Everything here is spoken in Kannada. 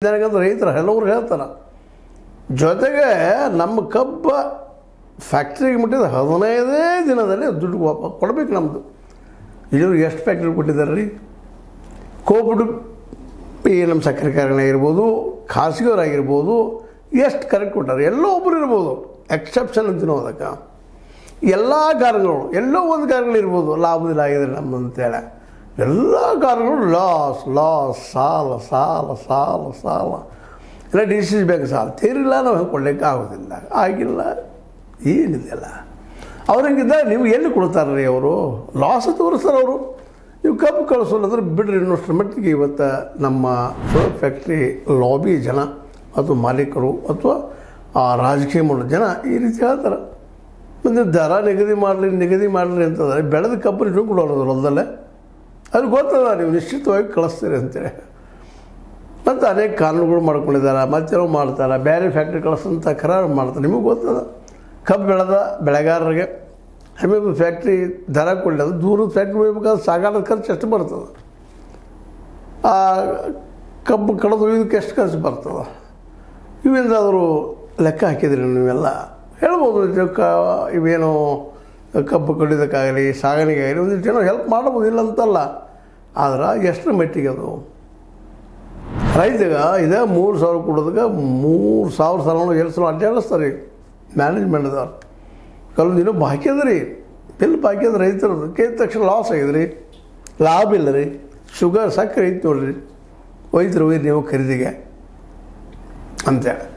ನನಗಂದ್ರೆ ರೈತರು ಕೆಲವರು ಹೇಳ್ತಾರೆ. ಜೊತೆಗೆ ನಮ್ಮ ಕಬ್ಬ ಫ್ಯಾಕ್ಟ್ರಿಗೆ ಮುಟ್ಟಿದ 15 ದಿನದಲ್ಲಿ ದುಡ್ಡು ಕೊಡಬೇಕು. ನಮ್ಮದು ಇಲ್ಲಿವ್ರಿಗೆ ಎಷ್ಟು ಫ್ಯಾಕ್ಟ್ರಿ ಕೊಟ್ಟಿದ್ದಾರೆ ರೀ? ಕೋವಿಡ್ ನಮ್ಮ ಸಕ್ಕರೆ ಕಾರ್ಖಾನೆ ಇರ್ಬೋದು, ಖಾಸಗಿಯವರಾಗಿರ್ಬೋದು, ಎಷ್ಟು ಕರೆಕ್ಟ್ ಕೊಟ್ಟಾರೆ. ಎಲ್ಲೋ ಒಬ್ಬರು ಇರ್ಬೋದು, ಎಕ್ಸೆಪ್ಷನ್ ಅಂತೀನೋ ಅದಕ್ಕೆ. ಎಲ್ಲ ಕಾರ್ಯಗಳು ಎಲ್ಲೋ ಒಂದು ಕಾರ್ಯಗಳಿರ್ಬೋದು ಲಾಭದಲ್ಲಿ ಆಗಿದೆ ನಮ್ಮಂತೇಳಿ. ಎಲ್ಲ ಕಾರ್ಯಗಳು ಲಾಸ್ ಲಾಸ್, ಸಾಲ ಸಾಲ ಸಾಲ ಸಾಲ, ಇಲ್ಲ ಡಿಸಿಸ್ ಬೇಕು ಸಾಲ ತೀರಿಲ್ಲ, ನಾವು ಕೊಡ್ಲಿಕ್ಕೆ ಆಗೋದಿಲ್ಲ, ಆಗಿಲ್ಲ, ಏನಿದೆಯಲ್ಲ. ಅವ್ರಂಗಿದ್ದ ನಿಮ್ಗೆ ಎಲ್ಲಿ ಕೊಡ್ತಾರೆ ರೀ ಅವರು? ಲಾಸ್ ತೋರಿಸ್ತಾರೆ ಅವರು. ನೀವು ಕಬ್ಬು ಕಳಿಸೋಲ್ಲಂದ್ರೆ ಬಿಡ್ರಿ. ಇನ್ನಷ್ಟು ಮಟ್ಟಿಗೆ ಇವತ್ತು ನಮ್ಮ ಶುಗರ್ ಫ್ಯಾಕ್ಟ್ರಿ ಲಾಬಿ ಜನ ಅಥವಾ ಮಾಲೀಕರು ಅಥವಾ ರಾಜಕೀಯ ಮಾಡೋ ಜನ ಈ ರೀತಿ ಹೇಳ್ತಾರೆ. ಮತ್ತು ದರ ನಿಗದಿ ಮಾಡಲಿ ಅಂತಂದರೆ ಬೆಳೆದ ಕಬ್ಬು ಇಟ್ಟು ಕೊಡೋದು ಹೊಲದಲ್ಲೇ. ಅದು ಗೊತ್ತದ, ನೀವು ನಿಶ್ಚಿತವಾಗಿ ಕಳಿಸ್ತೀರಿ ಅಂತೇಳಿ. ಮತ್ತು ಅನೇಕ ಕಾನೂನುಗಳು ಮಾಡ್ಕೊಂಡಿದ್ದಾರೆ, ಮತ್ತೇನೋ ಮಾಡ್ತಾರೆ, ಬೇರೆ ಫ್ಯಾಕ್ಟ್ರಿ ಕಳಿಸೋಂಥ ಕರಾರು ಮಾಡ್ತಾರೆ. ನಿಮಗೆ ಗೊತ್ತದ, ಕಬ್ಬು ಬೆಳೆದ ಬೆಳೆಗಾರರಿಗೆ ಆಮೇಲೆ ಫ್ಯಾಕ್ಟ್ರಿ ದರ ಕೊಡಲಿ, ಅದು ದೂರದ ಫ್ಯಾಕ್ಟ್ರಿ ಹೋಗ್ಬೇಕಾದ್ರೆ ಸಾಗಾಣದ ಖರ್ಚು ಎಷ್ಟು ಬರ್ತದೆ, ಆ ಕಬ್ಬು ಕಳೆದು ಇದಕ್ಕೆ ಎಷ್ಟು ಖರ್ಚು ಬರ್ತದೆ, ಇವೆಂದಾದರೂ ಲೆಕ್ಕ ಹಾಕಿದ್ರಿ ನೀವೆಲ್ಲ ಹೇಳ್ಬೋದು. ಇವೇನು ಕಬ್ಬು ಕಡಿಯೋದಕ್ಕಾಗಲಿ ಸಾಗಾಣಿಕೆಯಾಗಲಿ ಒಂದಿಷ್ಟು ಏನೋ ಹೆಲ್ಪ್ ಮಾಡ್ಬೋದು, ಇಲ್ಲ ಅಂತಲ್ಲ. ಆದ್ರೆ ಎಷ್ಟರ ಮಟ್ಟಿಗೆ ಅದು ರೈತಗೆ ಇದೇ 3,000 ಕೊಡೋದಕ್ಕೆ 3,000 ಸಾಲ 2 ಸಲ ಅಡ್ಡಾಡಿಸ್ತಾರೆ ಮ್ಯಾನೇಜ್ಮೆಂಟ್ದವ್ರು. ಕೆಲವೊಂದು ಇನ್ನೂ ಬಾಕಿ ಅದ ರೀ, ಬಿಲ್ ಬಾಕಿ ಅದ ರೈತರದು. ಕೇಳಿದ ತಕ್ಷಣ ಲಾಸ್ ಆಗಿದೆ ರೀ, ಲಾಭ ಇಲ್ಲ ರೀ. ಶುಗರ್ ಸಕ್ಕರೆ ಐತೆ ನೋಡ್ರಿ, ಒಯ್ದ್ರು ನೀವು ಖರೀದಿಗೆ ಅಂತೇಳಿ.